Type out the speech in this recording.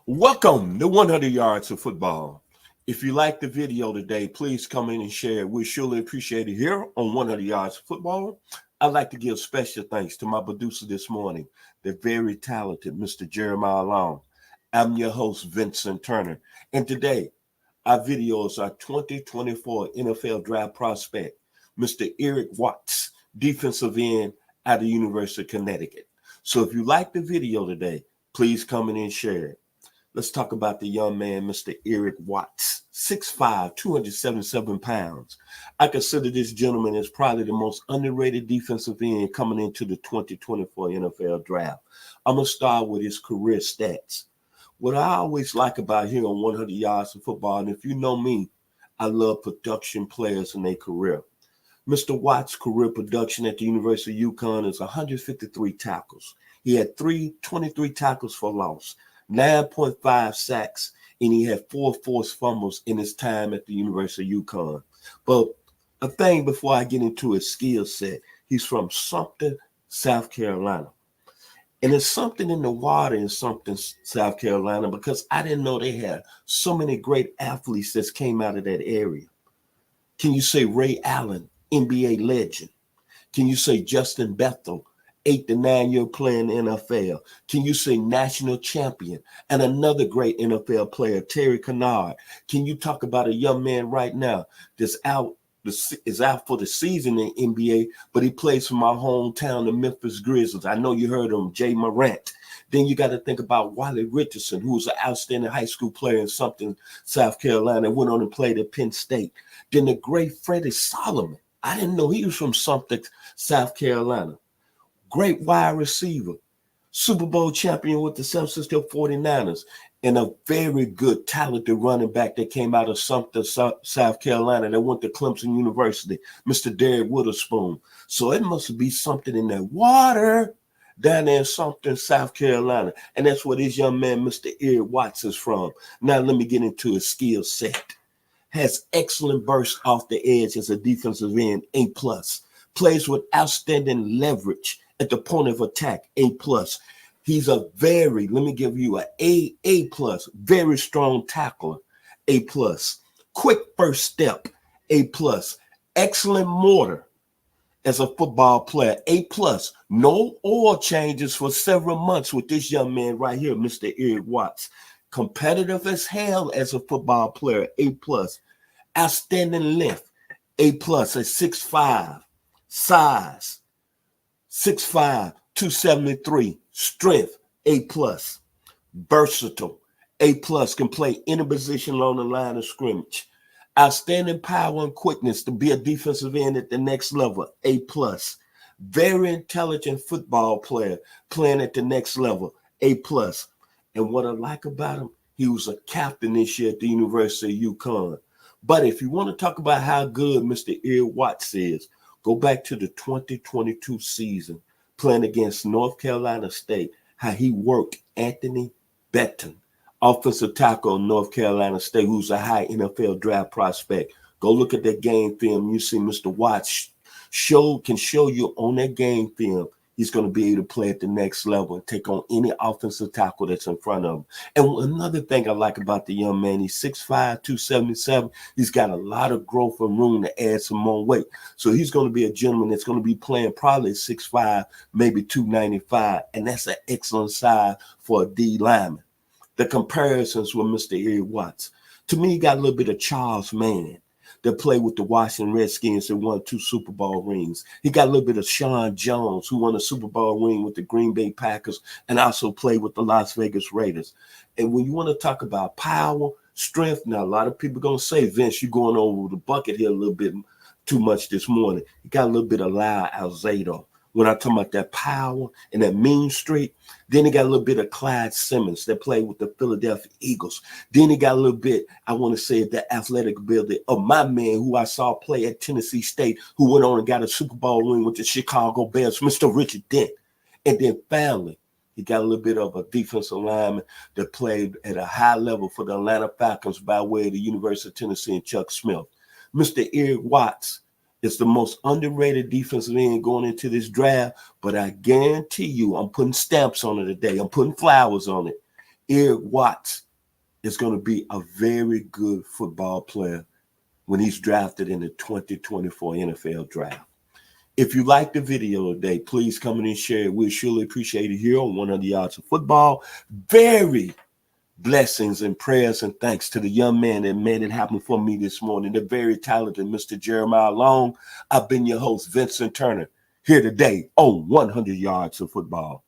Welcome to 100 Yards of Football. If you like the video today, please come in and share it. We surely appreciate it here on 100 Yards of Football. I'd like to give special thanks to my producer this morning, the very talented Mr. Jeremiah Long. I'm your host, Vincent Turner. And today, our video is our 2024 NFL Draft prospect, Mr. Eric Watts, defensive end out of the University of Connecticut. So if you like the video today, please come in and share it. Let's talk about the young man, Mr. Eric Watts, 6'5", 277 pounds. I consider this gentleman as probably the most underrated defensive end coming into the 2024 NFL Draft. I'm going to start with his career stats. What I always like about here on 100 Yards of Football, and if you know me, I love production players in their career. Mr. Watts' career production at the University of UConn is 153 tackles. He had 23 tackles for loss, 9.5 sacks, and he had 4 forced fumbles in his time at the University of UConn. But a thing before I get into his skill set, he's from Sumter, South Carolina. And there's something in the water in Sumter, South Carolina, because I didn't know they had so many great athletes that came out of that area. Can you say Ray Allen, NBA legend? Can you say Justin Bethel, 8 to 9 year player in the NFL? Can you say national champion and another great NFL player, Terry Kennard? Can you talk about a young man right now that's is out for the season in NBA, but he plays for my hometown, the Memphis Grizzlies? I know you heard of him, Jay Morant. Then you got to think about Wally Richardson, who was an outstanding high school player in Sumter, South Carolina, went on and played at Penn State. Then the great Freddie Solomon. I didn't know he was from Sumter, South Carolina. Great wide receiver, Super Bowl champion with the San Francisco 49ers, and a very good, talented running back that came out of Sumter, South Carolina, that went to Clemson University, Mr. Derek Witherspoon. So it must be something in that water down there in Sumter, South Carolina. And that's where this young man, Mr. Eric Watts, is from. Now let me get into his skill set. Has excellent burst off the edge as a defensive end, A+. Plays with outstanding leverage at the point of attack, A+. He's a very, let me give you A+, very strong tackler, A+. Quick first step, A+. Excellent motor as a football player, A+. No oil changes for several months with this young man right here, Mr. Eric Watts. Competitive as hell as a football player, A+. Outstanding length, A+, at 6'5", size, 6'5", 273, strength, A+. Versatile, A+, can play any position along the line of scrimmage. Outstanding power and quickness to be a defensive end at the next level, A+. Very intelligent football player playing at the next level, A+. And what I like about him, he was a captain this year at the University of UConn. But if you want to talk about how good Mr. Eric Watts is, go back to the 2022 season, playing against North Carolina State, how he worked Anthony Benton, offensive tackle of North Carolina State, who's a high NFL draft prospect. Go look at that game film. You see Mr. Watts can show you on that game film he's going to be able to play at the next level and take on any offensive tackle that's in front of him. And another thing I like about the young man, he's 6'5", 277. He's got a lot of growth and room to add some more weight. So he's going to be a gentleman that's going to be playing probably 6'5", maybe 295, and that's an excellent size for a D lineman. The comparisons with Mr. Eric Watts. To me, he got a little bit of Charles Mann that played with the Washington Redskins and won 2 Super Bowl rings. He got a little bit of Sean Jones, who won a Super Bowl ring with the Green Bay Packers and also played with the Las Vegas Raiders. And when you want to talk about power, strength, now a lot of people are going to say, Vince, you're going over the bucket here a little bit too much this morning. He got a little bit of Lyle Alzado. When I talk about that power and that mean streak, then he got a little bit of Clyde Simmons that played with the Philadelphia Eagles. Then he got a little bit, I want to say, the athletic ability of my man who I saw play at Tennessee State, who went on and got a Super Bowl ring with the Chicago Bears, Mr. Richard Dent. And then finally, he got a little bit of a defensive lineman that played at a high level for the Atlanta Falcons by way of the University of Tennessee and Chuck Smith. Mr. Eric Watts is the most underrated defensive end going into this draft, but I guarantee you, I'm putting stamps on it today. I'm putting flowers on it. Eric Watts is going to be a very good football player when he's drafted in the 2024 NFL draft. If you like the video today, please come in and share it. We'll surely appreciate it here on 100 Yards of Football. Very blessings and prayers and thanks to the young man that made it happen for me this morning, the very talented Mr. Jeremiah Long. I've been your host, Vincent Turner, here today on 100 Yards of Football.